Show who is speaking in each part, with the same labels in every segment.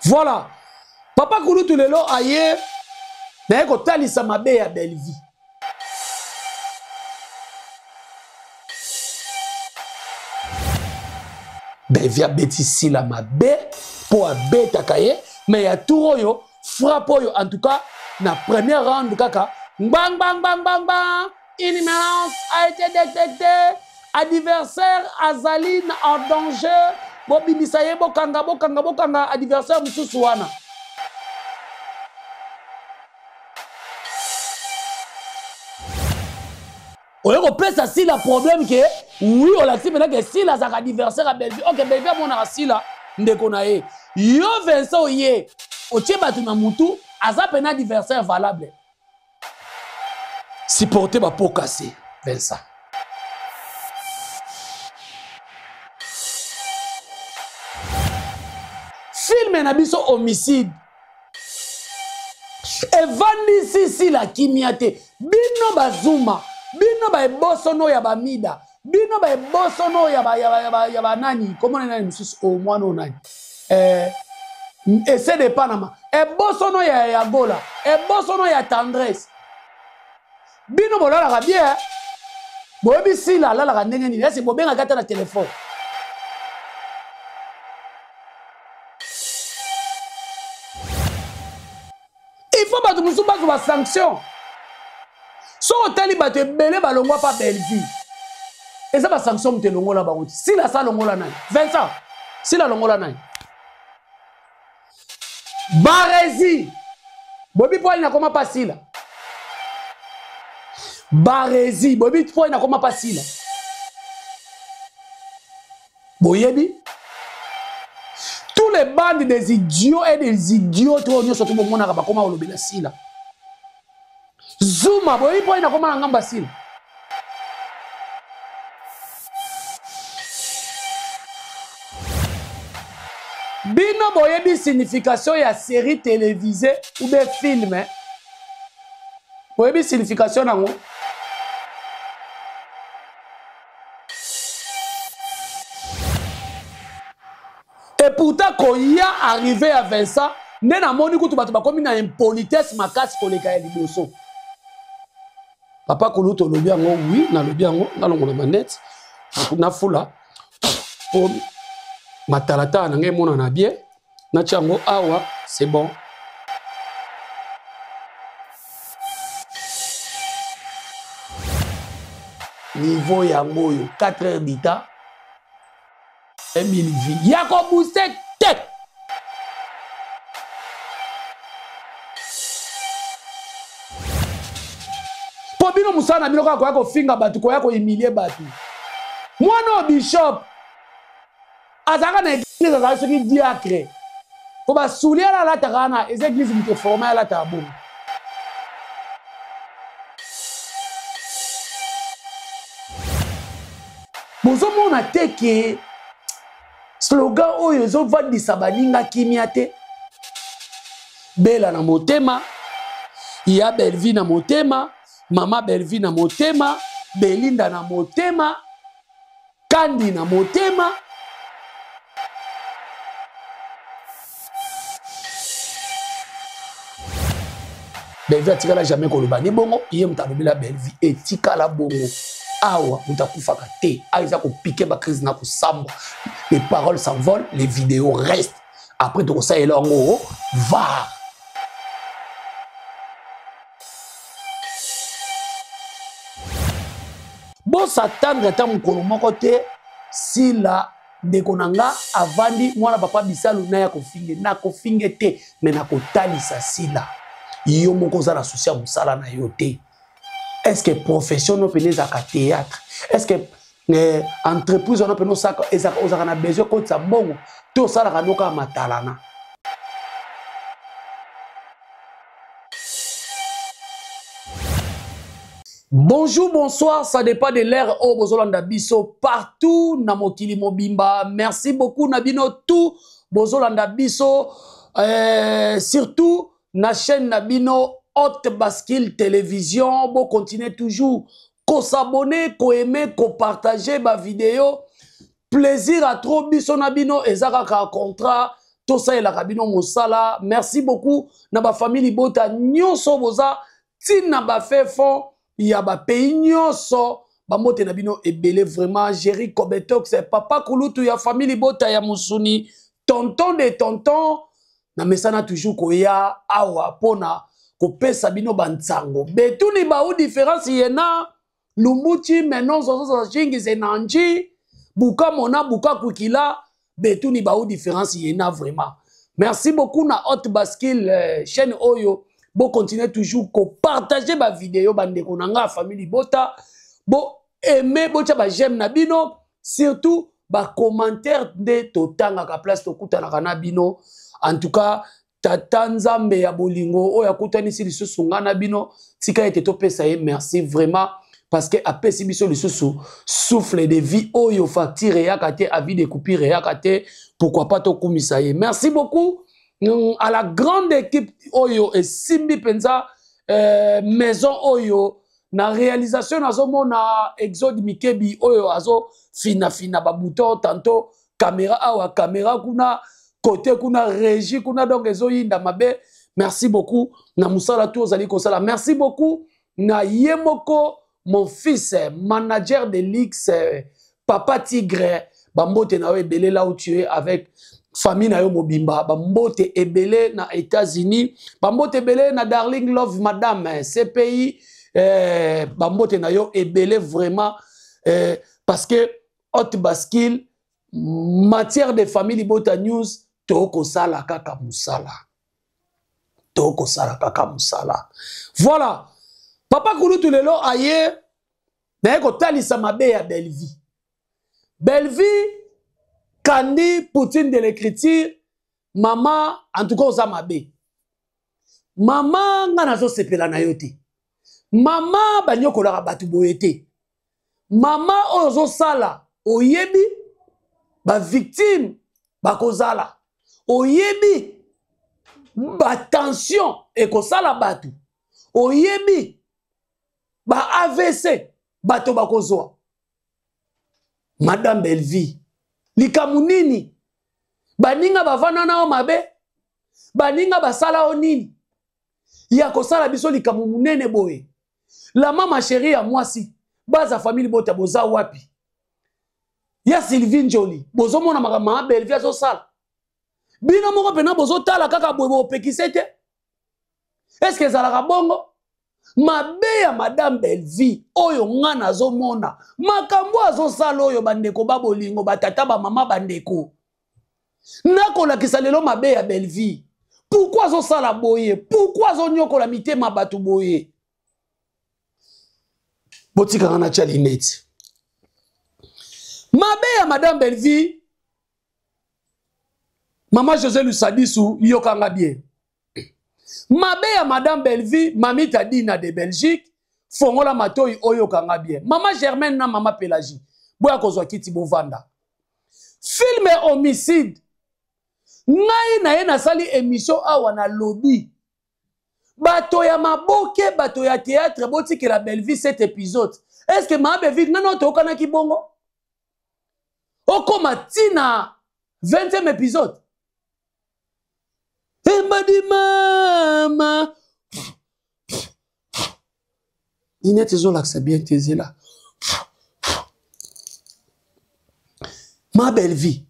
Speaker 1: Voilà. Papa Kulutu lelo aye na yeko talisa mabe ya Bellevue. Bellevue a beti sila mabe po abeta kaye mais ya tour yo frappe yo en tout cas na première round kaka bang bang bang bang bang une menace a été détectée adversaire Azaline en danger bobimisa ye bokanga adversaire mususu wana. On a ça si le problème que oui on l'a dit maintenant que si la zaka adversaire à Bellevue OK Bellevue mon a si là ndeko na ye yo Vincent ye o tsheba tuna mutu aza pena adversaire valable si porter ba po casser Vincent film na biso homicide evandi si la kimiate bino bazuma bino ba ebosono ya bamida bino ba ebosono ya ba nani comment on a mususu au moins non nani essaie de Panama ebosono ya gola ebosono ya tendresse bino bolala ka bien boyebi sila lala ka ndenge nini ese bobenga kata na téléphone il faut batu mususu bazu ba sanction so otali bato ebele balongwa pa Bellevue eza ba sanction mute longola bango si la sa longola nani Vincent si la longola nani Barezi bobi po ina koma pasila Barezi bobi po ina koma pasila boyebi tous les bandes des idiots et des idiots to nyo surtout bomona ba koma olobela sila Zuma boyi po ina koma ngamba sila bino boyebi signification ya série télévisée ou des films boyebi signification nango et pourtant quand il y a arrivé à Vincent nena moni kutu bato bakomi na impolitesse makasi koleka ya liboso Papa Kulutu lobi yango oui na lobi yango na longo na manette na fula pour matalata na ngai mona na bien na chango awa c'est bon niveau yango yo 4 heures d'ita 1000 vies yako booster tête po bino musana bino kwa ko finga batu ko yako humilier batu mwana bishop azaka na église azaka soki diacre ko ba soulier la takana les églises mute former la tabu bozo mona teke slogan oyo zo vandisa baninga kimia te bela na motema ya Bellevue na motema mama Bellevue na motema Belinda na motema Kandi na motema Bellevue atikala jamais koloba ni bongo iye mutalobela Bellevue etikala bongo awa mutakufaka te aiza ko piquer ba crise na ko samba les paroles s'envolent les vidéos restent après to ça et longo va bon s'attendre ta mukolo moko te si la ndekonanga avandi mwana papa bisalu na ya kofinge te mais na kotalisa sila yo moko za la souci musala na yo te est-ce que profession no pene za ka théâtre est-ce que entreprise no pene ça ezaka ozaka na besoin ko tsa bongo to sala ka noka matalana Bonjour, bonsoir, ça dépend de l'ère au Bozolanda Biso partout na mokili mobimba. Merci beaucoup Nabino tout Bozolanda Biso surtout na chaîne Nabino Haute Bascule Télévision. Bon continuez toujours ko s'abonner, ko aimer, ko partager ma vidéo. Plaisir à trop biso Nabino ezaka ka contrat tout ça et la rabino mosala. Merci beaucoup na ba famille bota nyonso boza tin na ba fait fond il y a ba pays nyonso ba mote na bino ebele vraiment Jerry Kobetox papa kulutu ya famille bota ya musuni tonton de tonton na mesana toujours koya awa pona ko pesa bino banzango betuni ba ou différence yena Lumbuchi maintenant zozo chingi zenanji buka mona buka kukila betuni ba ou différence yena vraiment. Merci beaucoup na Hot Baskil chaîne Oyo. Bon continuez toujours ko partager ba vidéo bande konanga famille bota. Bon aimer bocha ba j'aime na bino surtout ba commentaire de totanga ka place to kutana kana bino. En tout cas tata nzambe ya bolingo oya kutani si lisusu ngana bino tika ete to pesa ye merci vraiment. Parce que après si biso lisusu souffle de vie oyo facture ya kate avis de coupure ya kate pourquoi pas to kumisa ye. Merci beaucoup à la grande équipe oyo et simbi penza maison oyo na réalisation nazo mona Exode Mikebi oyo azo fina ba bouton tantôt caméra awa caméra kuna côté kuna régie kuna donc ezo yinda mabe. Merci beaucoup na musala tout ozali kosala. Merci beaucoup na Yemoko mon fils, manager de l'X, Papa Tigre, Bambote na ebele là où tu es avec famille na yo mobimba, Bambote ebele na États-Unis, Bambote ebele na Darling Love Madame, CPI, Bambote na yo ebele vraiment, parce que Hot Baskil, matière de famille Bota News, toko sala kaka musala. Toko sala kaka musala. Voilà. Papa Kulutu lelo aye na ko talisa mabe ya Bellevie. Bellevie kandi Poutine de l'écriture maman en tout cas oza mabe. Maman nga nazo sepela na yote. Maman banyokola batu boyete. Maman ozo sala oyebi ba victime bakozala. Oyebi ba tension e ko sala batu. Oyebi ba AVC bato bakozwa. Madame Bellevie likamu nini baninga bavana nao mabe baninga basala o nini ya kosala biso likamu munene boye. La mama chérie ya mwasi baza famille bota boza wapi ya Sylvie Njoli bozo mona mama Bellevie azo sala bino moko pena bozo tala kaka boye bo pekisete. Est-ce que zalaka bongo mabe ya Madame Bellevie oyo ngana zo mona makambo azo sala oyo bandeko babolingo batata ba mama bandeko nakola kisalelo mabe ya Bellevie. Pourquoi azo sala boye? Pourquoi azo nyokola mitema batu boye? Botika ngana chalinete mabe ya Madame Bellevie. Mama José Lusadisu yokanga bien. Mabe ya Madame Bellevie, Mami Tadina de Belgique, fongola matoi oyo kanga bien. Mama Germaine na Mama Pélagie, boya kozwa kiti bovanda. Film homicide. Ngai na ye na sali émission awa na lobby. Bato ya maboke, bato ya théâtre, boti que la Bellevie cet épisode. Est-ce que Mama Bellevie nano to kana ki bongo? Okoma tina 20e épisode. Embadi mama. Inette zo l'accès bien taisé là. Ma Bellevie.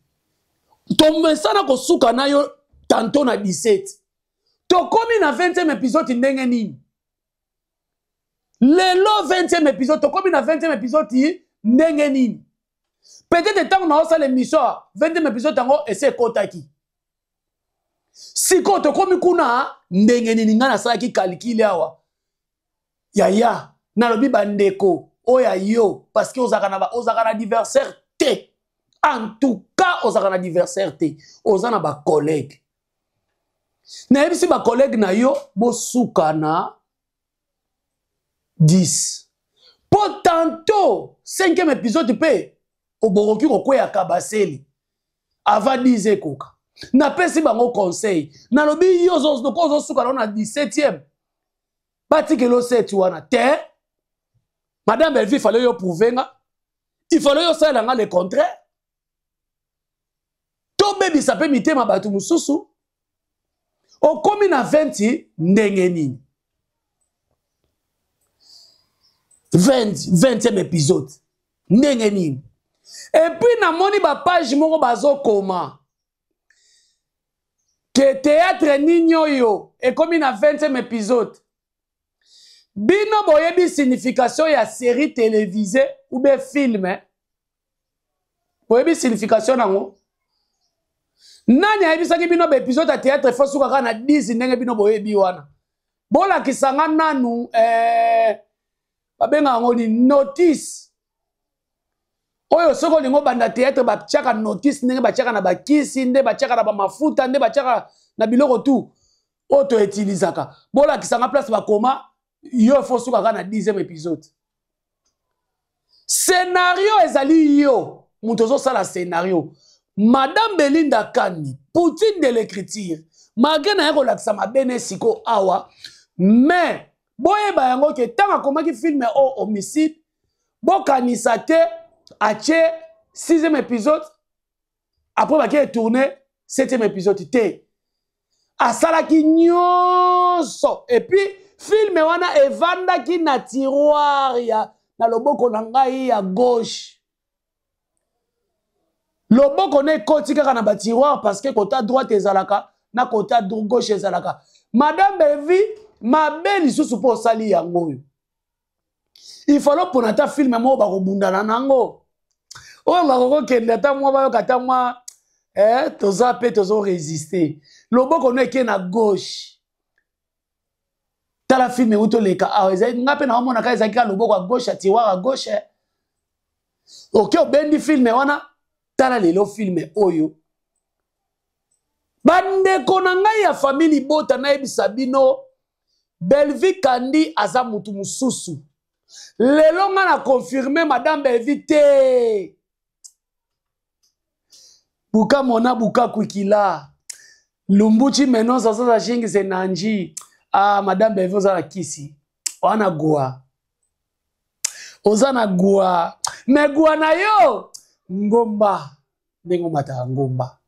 Speaker 1: Ton messana ko suka na yo tantôt na 17. To komi na 20e épisode ndenge nini? Lelo 20e épisode to komi na 20e épisode ndenge nini? Peut-être tant na osa l'émission 20e épisode tango essaie kotaki. Si koto komi kuna ndenge nini ngana saki calcul awa ya na lobi bandeko oya yo parce que ozaka na adversaire te. En tout cas ozaka na adversaire te ozana ba collègue na yebisi ba collègue na yo bosuka na 10 po tantôt 5e épisode pe oboroki kokwea kabaseli avant 10 ekoka. Na pesi bango conseil. Na lobi yo zo suka na 17e. Bati ke lo 7 wana te. Madame Bellevie fallait yo prouver nga. Il fallait yo sala nga le contraire. Tobe obebisa pe mitema bato mususu okomi na 20 ndenge nini 20e épisode ndenge nini et puis namoni ba page moko bazokoma ke théâtre nini oyo ekomi na 20e épisode bino boyebi signification ya série télévisée ou be film boyebi signification nango nani ayebisaki bino ba épisode ya théâtre fo suka kaka na 10 ndenge bino boyebi wana bolakisanga nanu babenga yango ni notice oyo soko lingo banda théâtre batiaka notice ndenge batiaka na bakisi nde batiaka na bamafuta nde batiaka na biloko tu oyo toutilisaka bolakisanga place bakoma yo fo suka kaka na 10e épisode scénario ezali yo moto ozosala scénario Madame Belinda Kani, Poutine de l'écriture, malgré na yako lakisa mabene siko awa, mais boye bayango ke tanga komaki filme o homicide, bo kanisa te ache 6e épisode, après baki tourné 7e épisode te. Asalaki nyonso, et puis filme wana evanda ki na tiroir ya na loboko na ngai ya gauche. Loboko ne koti kaka na ba tiroir parce que côté droite ezalaka na côté gauche ezalaka. Madame Belvi mabeli susu po sali yango. Il faut pour nata film mo ba kobundana nango. O ba ko kende ta mo ba kata mo toza pe tozo résister. Loboko ne ke na gauche. Tala film uto leka a ezali ngape na omona ka ezali ka loboko à gauche à tiroir à gauche. OK obendi film wana tala lelo filme oyo bandeko na ngai ya famille bota na yebisa bino Belvi Kandi aza mutu mususu lelo nga na confirmer madame Belvi te buka mona buka kwikila lumbuchi menon sasa shingi senanji madame Belvi oza na kisi wana gua oza na gua me gua na yo ngomba ndenge mata ngomba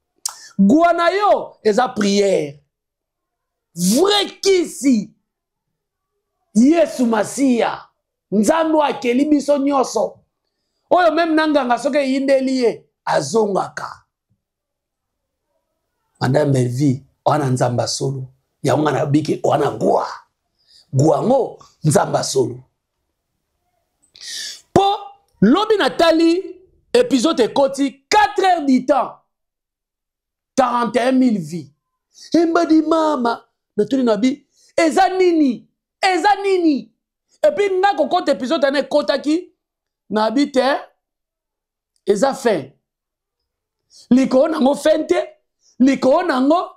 Speaker 1: guana yo eza prière vrai kisi Yesu Masia nzambe akeli biso nyoso oyo même nanganga soke yindeli ye azongaka Madame Belvi wana nzamba solo ya ngana biki wana guango nzamba solo po lobi natali épisode ekoti 4 heures du temps 41 000 vies embadi mama natuli nabi eza nini et puis nga kokota épisode ane kotaki nabi te eza fin liko nango fente liko nango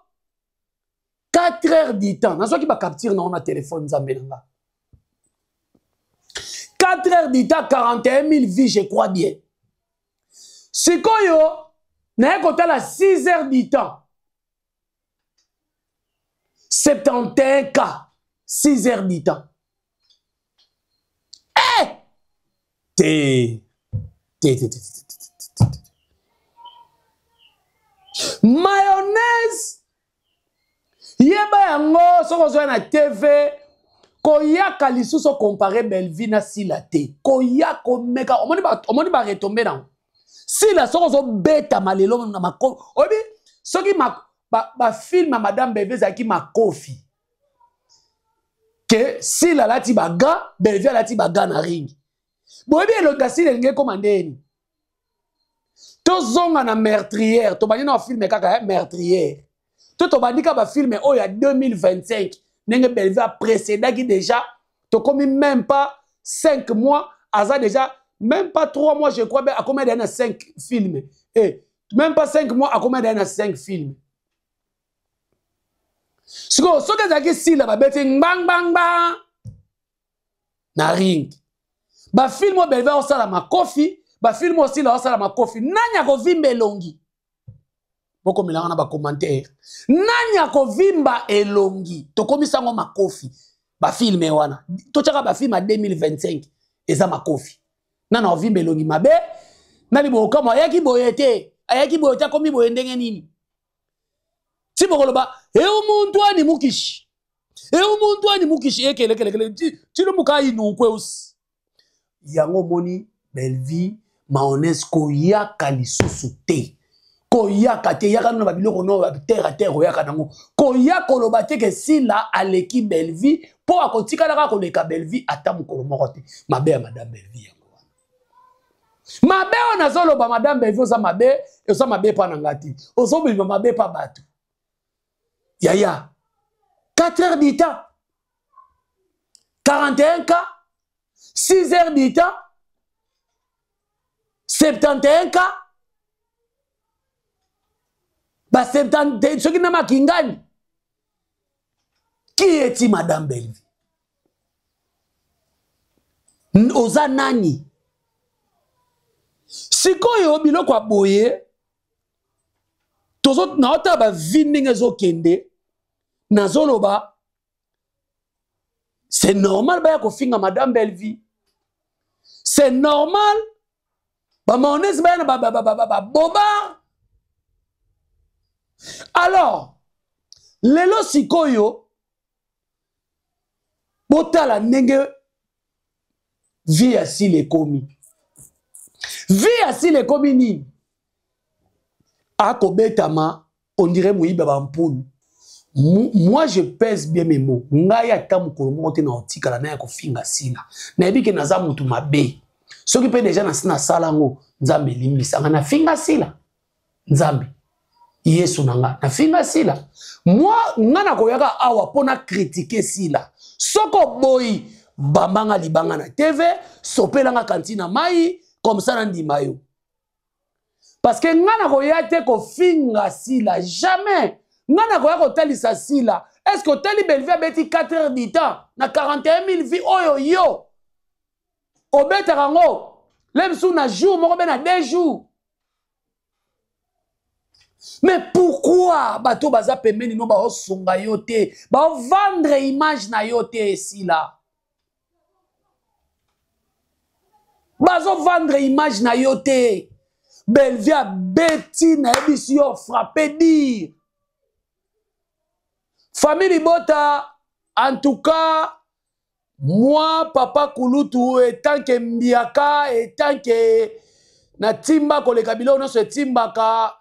Speaker 1: 4 heures du temps nasoki ba capture na téléphone nzambe nanga 4 heures du temps 41 000 vies je crois bien. Sikoyo, na ekotala 6 heures du temps. 71 cas, 6 heures du temps. Mayonnaise. Yeba yango, soko zoya na TV, koyaka lisuso comparé Belvi na Silate. Koyako meka, omoni ba retomber nan. Si la soko beta malelo na mako obi soki ba film madame Belvi zaki makofi que si la lati baga Belvi lati baga na ring bobi le gasi ngé commandeni to zonga na meurtrière to bani na film kaka meurtrière to bandika ba film o ya 2025 nenge Belvi a précédé qui déjà to comme même pas 5 mois aza déjà même pas 3 mois, je crois, à combien d'années 5 films. Et même pas 5 mois, à combien d'années 5 films. Ce que tu si là, bang bang bang. Na ring. Ba film o belva o sala ma coffee, ba film aussi la o sala ma coffee. Nanya ko vimba elongi. Boko milanga na ba commentaire. Nanya ko vimba elongi. To komisa ngo ma coffee. Ba film wana. To chaka ba film a 2025. Eza ma coffee. Nana ovimbe longi mabe nali boka mo ayaki boyete komi boyendenge nini si bokoloba umuntu ani mukishi umuntu ani mukishi ekele tilo mukai nunkwe usi yango moni Belle-Vie mayonnaise koyaka lisusu te koyaka te yaka no babiloko no terre terre koyaka nango koyaka loba te ke sila aleki Belle-Vie po akotika la koleka Belle-Vie ata mukolo moko te mabe ya madame Belle-Vie yango mabe ona zoloba madame Belle-Vie oza mabe pa na ngati ozobima mabe pa bato yaya 4 heures du temps 41 cas 6 heures du temps 71 cas ba 70 soki na makingani qui est madame Belle-Vie oza nani sikoyo biloko aboye tozo naota ba vinding ezokende nazoloba c'est normal ba ko finga madame Belle-Vie c'est normal ba mayonnaise ba na boba alors lelo sikoyo botala ndenge vie asile ekomi vie asile ekomi nini akobetama on dirait moyiba bampulu moi je pèse bien mes mots ngai ata mokolo moko te na otikala na ya kofinga sila nayebi ke naza mutu mabe soki mpe deja na sala yango nzambe elimlisanga na finga sila nzambe yesu nanga na finga sila moi nga na koyaka awa pona critiquer sila soko boyi bambanga libanga na TV sopelanga kantina mai comme ça na ndima yo parce que nga na koya te ko finga sila jamais nga na koya ko talisa sila est-ce que tali Belle-Vie abeti 4 heures du temps na 41 000 vies oyo yo obeta rango lemsu na jour moko be na 2 jours. Mais pourquoi bato baza pembeni no ba osonga yo te ba vendre image na yo te sila bazo vendre image na yo te Belle-Vie abeti na ebisi yo frappé dire famille Bota en tout cas moi papa Kulutu etant que mbiaka etant que na timba koleka bilo no se timbaka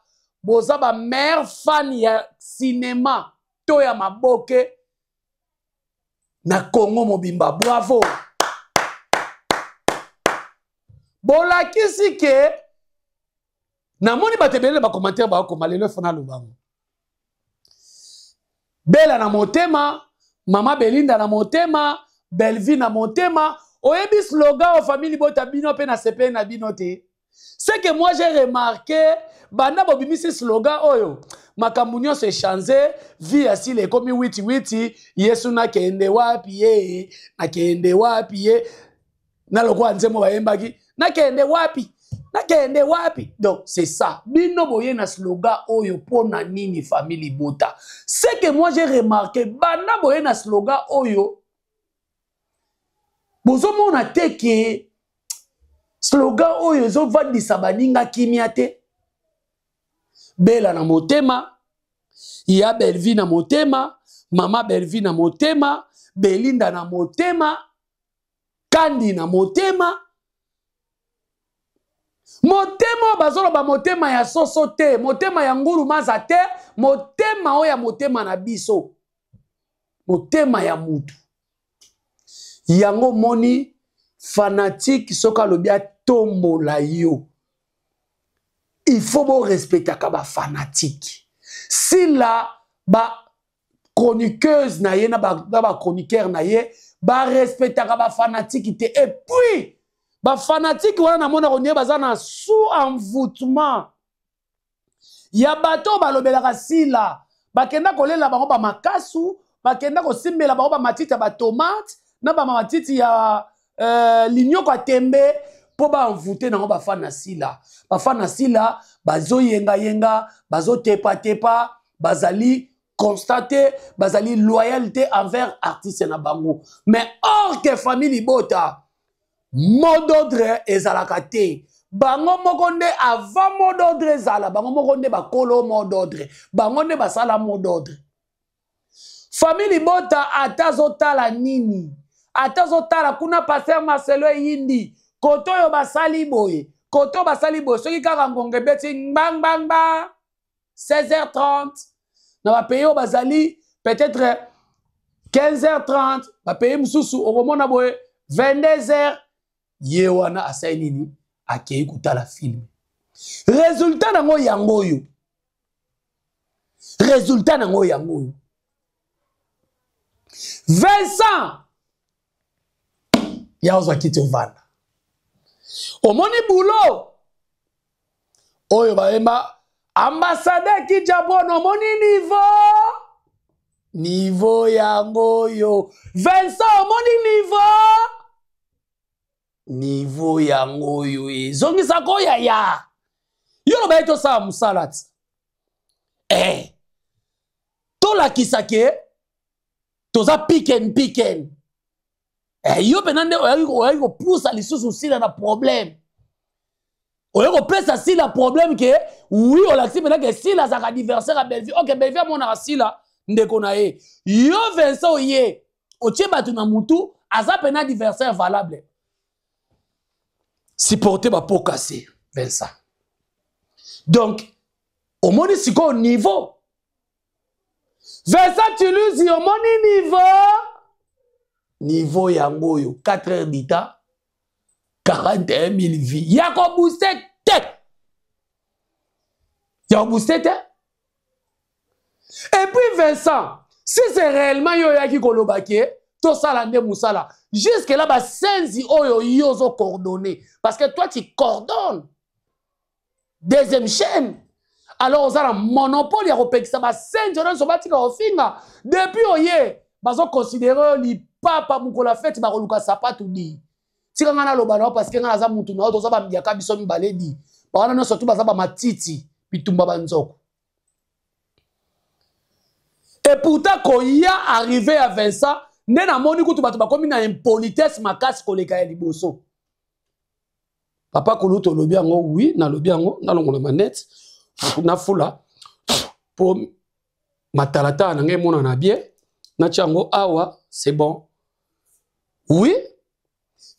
Speaker 1: boza ba mère fan ya cinéma to ya maboke na Congo mobimba bravo bolakisi ke na moni batebele ba commentaire ba ko malelo fana lubango Bella na motema mama Belinda na motema Belle-Vie na motema oyebi slogan au famille Bota bino pe na CP na bino te. C'est que moi j'ai remarqué banda bobimisi slogan oyo makambo nyonso echange vie asile ekomi witi witi yesu na kende wapi ye na kende wapi ye na lokwa nzemo bayembaki na kende wapi donc c'est ça bino boye na slogan oyo pona nini famille Bota. C'est que moi j'ai remarqué banda boye na slogan oyo bozomona te ke slogan oyo ezovandisa baninga kimia te. Bella na motema, ya Belle-Vie na motema, mama Belle-Vie na motema, Belinda na motema, Kandi na motema. Motema bazolo ba motema ya soso te, motema ya nguru maza te, motema oya motema na biso. Motema ya mutu. Yango moni fanatique soka lobia tombola yo. Il faut bon respecter kaba fanatique. Si la ba chroniqueuse na ye na ba chroniqueur na ye ba respecter kaba fanatique te et puis ba fanatique wana na mona konye bazana sous envoûtement. Ya bato ba lobelaka sila bakenda kolela bango ba makasu bakenda ko simbela bango ba matiti ba tomate na ba matiti ya lignoko tembe po ba envoûter nango ba fana sila bazo yenga bazo tepa bazali constater bazali loyauté envers artiste na bango mais or que famille Bota mot d'ordre ezalaka te bango moko nde avant mot d'ordre ezala bango moko nde bakolo mot d'ordre bango nde basala mot d'ordre famille libota ata azotala nini ata azotala kuna paster Marcelo eyindi koto oyo basali boye koto basali boye soki kaka ngongo ebeti bang bang ba 16h30 na bapays oyo bazali peut-être 15h30 bapays mosusu okomona boye 22h ye wana asali nini akei kutala film résultat nango yango oyo résultat nango yango oyo Vincent yaozwa kiti ovanda omoni boulot oyo bayemba ambassadeur Kijabon omoni niveau yango oyo Vincent omoni niveau yango oyo ezongisa koya ya yo loba eto sa musala ti tolakisa ke toza piken yo penande oya kopusa lisusu sila na problème oya kopesa sila problème ke oui olakisi pena ke sila azaka adversaire à Belleville ok Belleville amonaka sila ndeko na ye yo Vincent oye otie bato na mutu aza pena adversaire valable supporter ba po cassé Vincent donc omoni siko niveau Vincent Toulouse omoni niveau yango yo 4 heures d'ita 41 000 vies yako booster te et puis Vincent si c'est réellement yo yaki kolobaki to sala nde musala jusque là ba senzi oyo yozo coordonner parce que toi tu coordonnes deuxième chaîne alors on a un monopole ya kopekisa ba senzi on so batika ofinga depuis oye bazo considérer li papa mukola fête ba koluka sapatu di tika ngana loba na parce que ngana za mutu na oto za ba mbiaka biso mibale di ba wana no surtout baza ba matiti bitumba banzoko et pourtant quand il y a arrivé à Vincent ne na moni kutu bato bakomi na impolitesse makasi koleka ya liboso papa koluto lobi yango oui na lobi yango na longo na manette na fula pour matalata na ngai mona na bien na chango awa c'est bon oui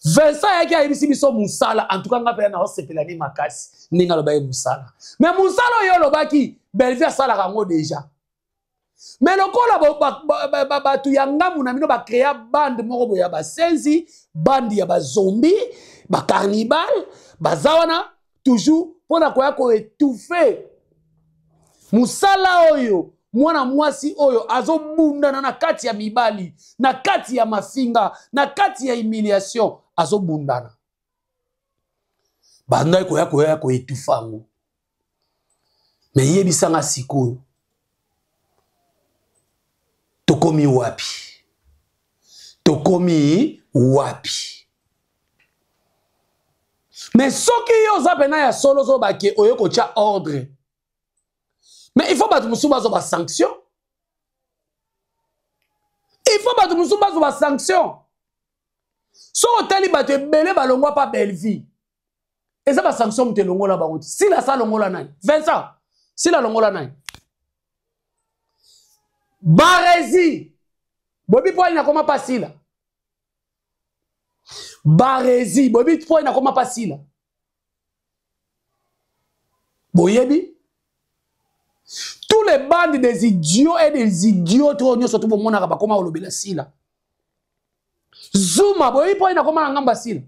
Speaker 1: Vincent yaki ayebisi biso musala en tout cas nga pe na osepelani makasi ninga loba musala mais musala yo lobaki Belleville asala kango déjà mais lokola batu ya ngamu na mino ba créer bande moko boya ba senzi bande ya ba zombie ba cannibal bazawana toujours pona koya ko étouffer musala oyo mwana mwasi oyo azobundana na kati ya mibali na kati ya mafinga na kati ya humiliation azobundana banda koya ko étouffango mais yebisanga sikoyo tokomi wapi mais soki yo za pena ya solo zo bake oyo ko tia ordre mais il faut battre musuba zo ba sanction so otali bato ebele balongwa pa Belleville eza ba sanction mute longola bango si la sa longola nani Vincent si la longola nani Barezi bobi po ina koma pasila Barezi bobi po ina koma pasila boyebi tous les bandes des idiots et des idiots trop surtout pour mon araba koma olobela sila Zuma boyebi po ina koma ngamba sila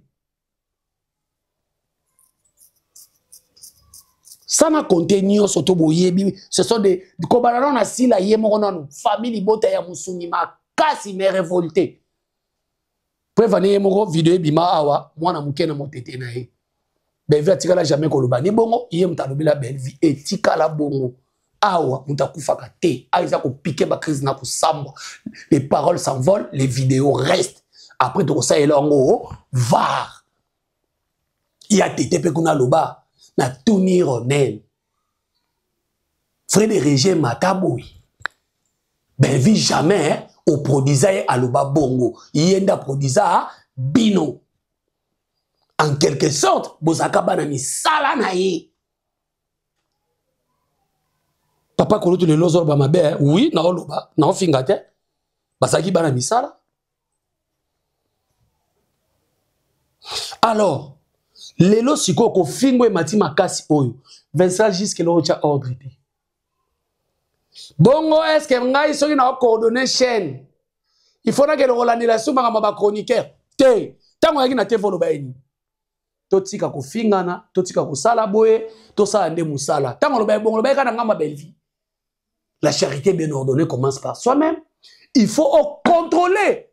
Speaker 1: Sana contenu surtout boyebi ce sont des kobalano na sila yemo nanu famille bota ya musungi makasi me révolté prévani yemo vidéo bima awa mwana mukena motete na ye Belleville atikala jamais koloba ni bongo ye mutalobela Belleville etikala bongo awa mutakufaka te aiza ko piquer ba crise na ko samba les paroles s'envolent les vidéos restent après to ça elongo var ya tete pe kuna loba na Tony Ronel Frédéric Mataboui Belleville jamais au produisa à loba bongo yenda produisa bino En quelque sorte, bozaka bana misala na ye. Papa kolutu le lozo ba mabe, oui, na oloba, na ofingate. Basaki bana misala. Alors, lelo siko ko fingwe mati makasi oyo. Vincent jusque lo cha ordre te. Bongo est-ce que ngai soki na coordonner chaîne? Il faudra que le rolandela suma ba chroniqueur. Te, tango yaki na te volo ba eni. Totika ko fingana, totika ko sala boye, to sala nde musala. Tango lo ba bongo lo ba kana ngamba belle vie. La charité bien ordonnée commence par soi-même. Il faut contrôler.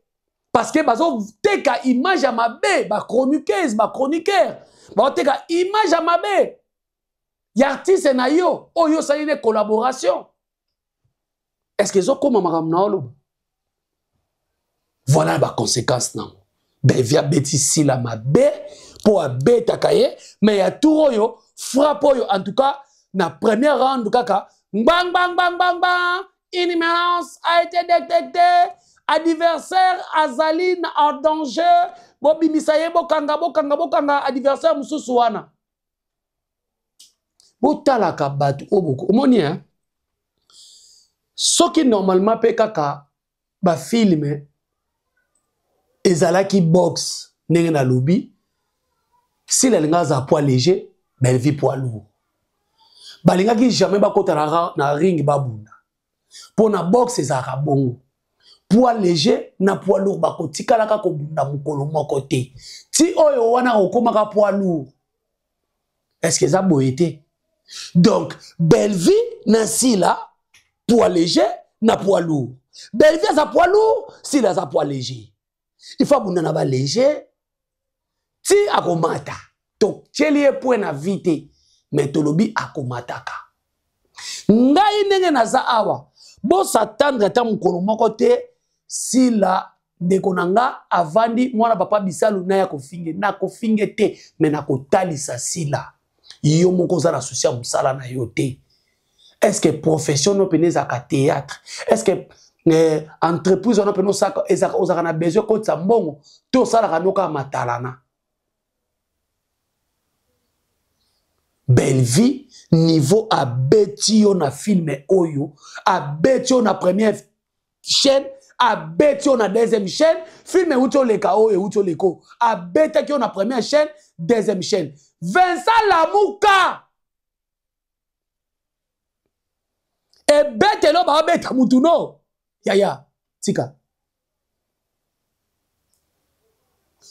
Speaker 1: Parce que bazo teka image à ma bé, ba chroniqueuse, ba chroniqueur. Ba teka image à ma bé. Y artiste na yo, oh yo ça y est collaboration. Est-ce que zo koma makam na olo? Voilà la conséquence non. Ben via beti si la ma bé pour beta kaye, mais y a tout yo frappe yo en tout cas na première round kaka bang bang bang bang bang, une menace a été détectée. Adversaire Azaline en danger. Bobi misaye bokanga adversaire mususu wana. Botala ka batu oboko. Omoni hein. Soki normalement pe kaka ba filme ezalaki box ndenge na lobi. Si la linga za poids léger, ben vi poids lourd. Ba linga ki jamais ba kota na ring babunda. Pour na box ezaka bongo. Poids léger na poids lourd bako tikala ka ko bunda mukolo moko te. Ti oyo wana okomaka poids lourd. Est-ce que ça boyete? Donc belle vie na sila poids léger na poids lourd. Belle vie sa poids lourd, sila sa poids léger. Il faut bunda na ba léger. Ti akomata. To chelie point na vite mais tolobi akomataka. Ngai ndenge na za awa. Bo s'attendre ta mukolo moko te. Si la ndekonanga avandi mwana papa bisalu na ya kofinge na kofinge te mais na kotalisa sila yo moko za na souci musala na yo te. Est-ce que profession no peneza ka théâtre? Est-ce que entreprise no peno saka ezaka ozaka na besoin ko tsa mbongo to sala ka noka matalana? Belle vie niveau a betio na film oyo a betio na première chaîne a bêté on a deuxième chaîne, film outo le kao et outo le ko. A bêté qui on a première chaîne, deuxième chaîne. Vincent Lamouka. Et bêté lo ba bêté mutuno. Yaya, tika.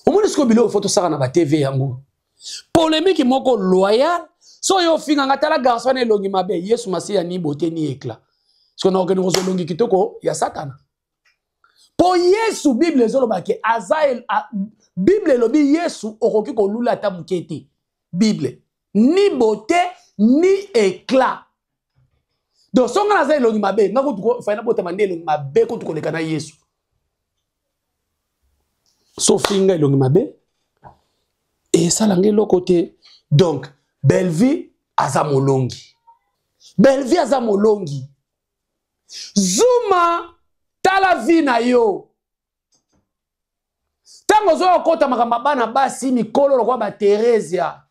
Speaker 1: Au moins ce que bilo photo ça na ba TV yango. Polémique moko loyal. So yo finga ngata la garçon e longi mabe. Yesu masi ya ni beauté ni éclat. Ce qu'on a organisé longi kitoko, ya satana. Po Yesu Bible ezoloba ke Azael Bible lobi Yesu okoki ko lula ta mukete. Bible ni beauté ni éclat. Donc songa na Azael longi mabe ngako tuko faina bota mande longi mabe ko tuko lekana Yesu. So finga longi mabe et ça langue lo côté. Donc belle vie azamolongi. Belle vie azamolongi. Zuma tala vie na yo. Tango zo okota makamba bana basi mikolo lokwa ba Teresia.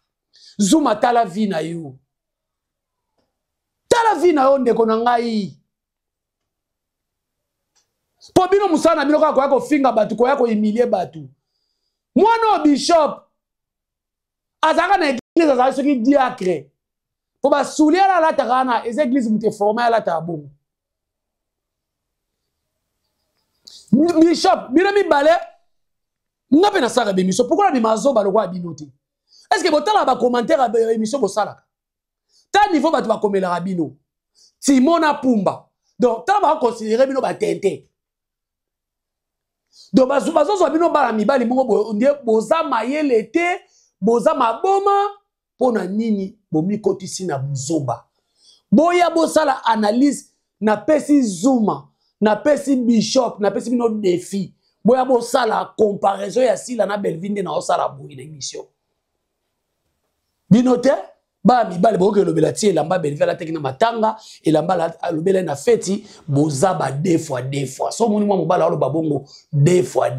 Speaker 1: Zuma tala vie na yo. Tala vie na yo ndeko na ngai. Po bino musana bino kwa ko finga batu ko yako humilier batu. Mwana bishop azaka na église azaka soki diacre. Po ba soulier la takana les églises mute formé la tabou. Bishop, bino mi balé. Ngape na sala bémission. Pourquoi la mazo baloko abinoté? Est-ce que botala ba commentaire à émission bo sala? Ta niveau ba tu ba komela rabino. Timona Pumba. Donc ta ba considérer bino ba tente. Donc bazo zo bino ba mi bali mongo boza mayele te, boza maboma pona nini bomi kotisi na buzoba. Boya bo sala analyse na pesi Zuma. Na pesi bishop, na pesi bino défi. Boya bo sala comparaison ya sila na Belvinde na osala boyi na émission. Binote ba mi bale boke lobela tie lamba Belvinde la tekina matanga et lamba la lobela na feti boza ba deux fois. So moni mwa mobala lo babongo deux fois.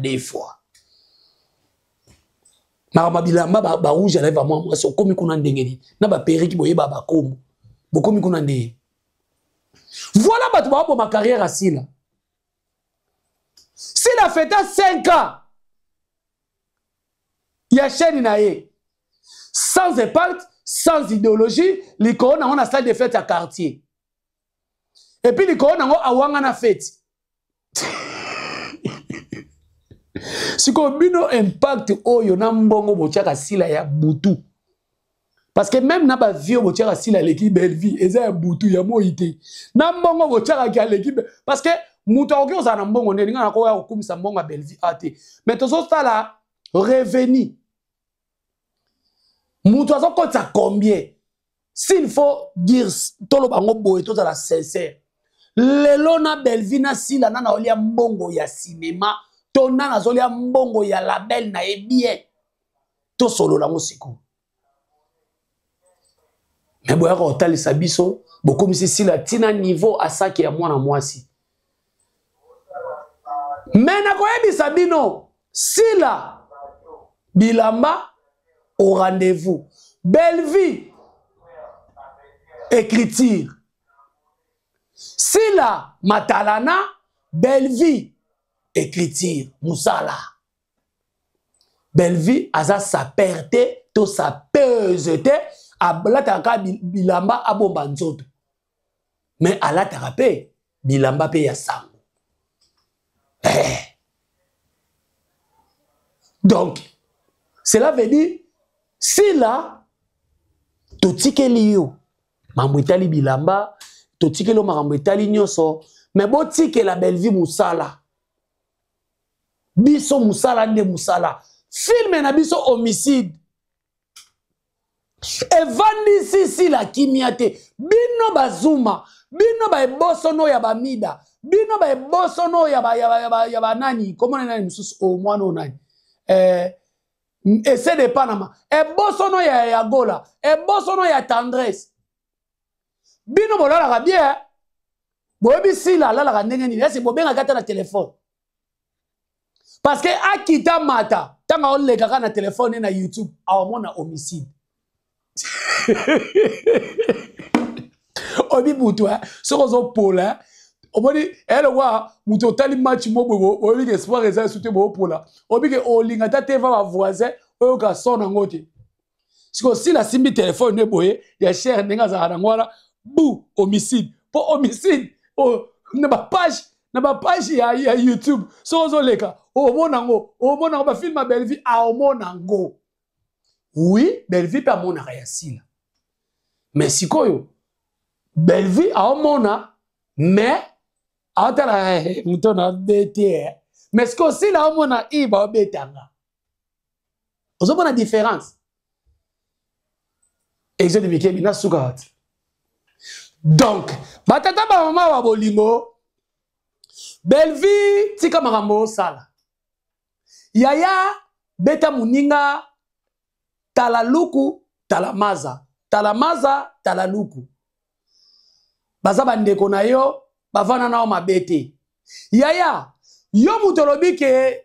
Speaker 1: Ma bilamba ba rouge à lèvres moi so komi kuna ndengeni na ba periki boye ba komo bokomi kuna ndé. Voilà bato ba ma carrière assis là. S'il a fait 5 ans, il y a chaîne naé sans impact, sans idéologie, les corona on a salle de fête à quartier. Et puis les corona on a wanga na fête. Si ko bino impact oyo na mbongo botiaka sila ya butu. Parce que même na ba vie botiaka sila l'équipe belle vie, eza ya butu ya moité. Na mbongo botiaka ki l'équipe parce que muto oki za na mbongo ne nga na ko ya okumisa mbongo belle vie ate. Mais tozo stala revenu. Muto azo kota combien? S'il faut dire tolo bango boye to za la sincère. Lelo na belle vie na sila na olia mbongo ya cinéma. Tona na zolia mbongo ya label na ebien to solo la mosiko mais boya ko talisa biso bokomisi sila tina niveau asaki ya mwana mwasi mais na koyebisa bino sila bilamba au rendez-vous belle vie écriture sila matalana belle vie écriture, Moussala. Belle vie, aza sa perte, to sa pesete, alataka bilamba abomba nzoto. Mais alataka pe, bilamba pe ya sango. Donc, cela veut dire, si là, to tikeli yo, mambwitali bilamba, to tikeli yo mambwitali nyoso, mais bo tike la belle vie Moussala. Biso musala nde musala. Film na biso homicide. Evandi sisi la kimiate. Bino bazuma. Bino ba ebosono ya bamida. Bino ba ebosono ya ba nani. Comment nani mususu o mwana nani. Essaie de Panama. Ebosono ya gola. Ebosono ya tendresse. Bino bolala ka bien. Boyebi sila la ka ndenge ni. Ese bobenga kata na téléphone. Parce que akita mata, tanga on le kaka na téléphone na YouTube, awamona homicide. Obi butu sokozo pola. Obodi elle wa muto tali match mobo, obi ke espoir eza soute bo pola. Obi ke olinga ta teva ba voisin, oyo ka sona ngote. Siko si la simbi téléphone ne boye, ya cher nenga za na ngwala, bou homicide. Po homicide, oh na ba page ya YouTube, sokozo leka. O monango ba film belle vie a o monango. Oui, belle vie pa mona ya sila. Mais sikoyo belle vie a o mona mais atala mutona bete. Mais siko sila o mona iba betanga. Ozo bona différence. Exemple de Mikebi na sukat. Donc, batata ba mama wa bolingo belle vie tika makambo sala. Yaya beta muninga talaluku talamaza talaluku baza bandeko na yo bavana nao mabete yaya yo mutolobi ke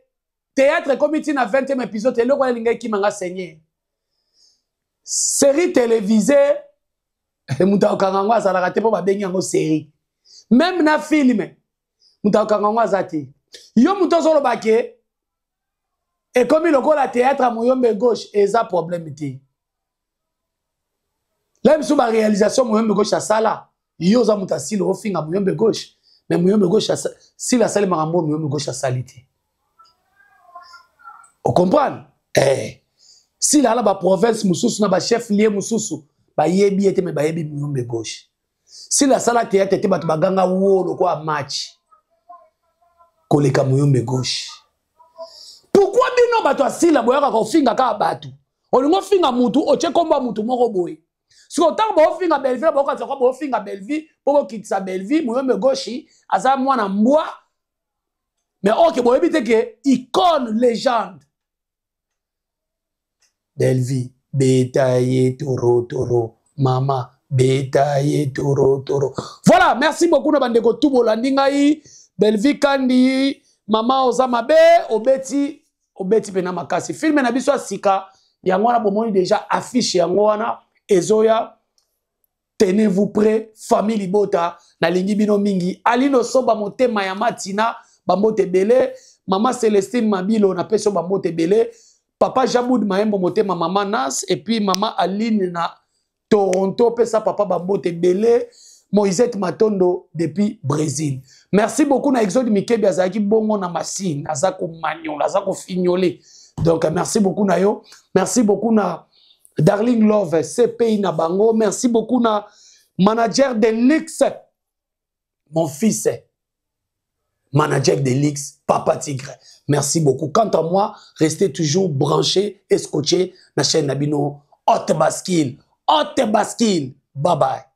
Speaker 1: théâtre comité na 20e épisode eloko elinga kimanga seigneur série télévisée mutakanga ngwa azalaka te po babengi yango série même na film mutakanga ngwa azate yo mutozoloba ke et comme il a théâtre à Mouyombe gauche, et ça problème était. Là, sur ma réalisation, Mouyombe gauche à Sala, il y a un mutasil au fin à Mouyombe gauche, mais Mouyombe gauche à si la salle marambo, Mouyombe gauche à Salité. Vous comprenez? Si la province Moussous n'a pas chef lié Moussous, ba yebi était mais ba yebi Mouyombe gauche. Si la salle théâtre était baganga ou le quoi match, koleka Mouyombe gauche. Pourquoi bino bato asila boyaka ko finga ka batu olingo finga mutu oche komba mutu moko boye siko tango bo finga belle vie boka tsako bo finga belle vie bo kitsa belle vie Mouyombe gauche aza mwana mbwa mais ok boye biteke icône légende belle vie betaye toro mama betaye toro voilà merci beaucoup na bandeko tout bolandinga yi belle vie kandi mama ozama be obeti pena makasi film na biso sika yango wana bomoni déjà affiche yango wana ezoya. Tenez-vous prêts, famille Libota, na lingi bino mingi. Alino soba motema ya matina, bambote bele. Maman Célestine Mabilo, na peso bambote bele. Papa Jamoud Maembo motema maman Nas. Et puis maman Aline na Toronto, pesa papa bambote bele. Moïsette Matondo depuis Brésil. Merci beaucoup na Exode Mikebi azaki bongo na machine. Azako magnon, azako fignolé. Donc merci beaucoup na yo. Merci beaucoup na Darling Love, CPI na bango. Merci beaucoup na manager de l'X. Mon fils, manager de l'X, Papa Tigre. Merci beaucoup. Quant à moi, restez toujours branchés et scotchés na chaîne Nabino. Haute Basquille. Haute Basquille. Bye bye.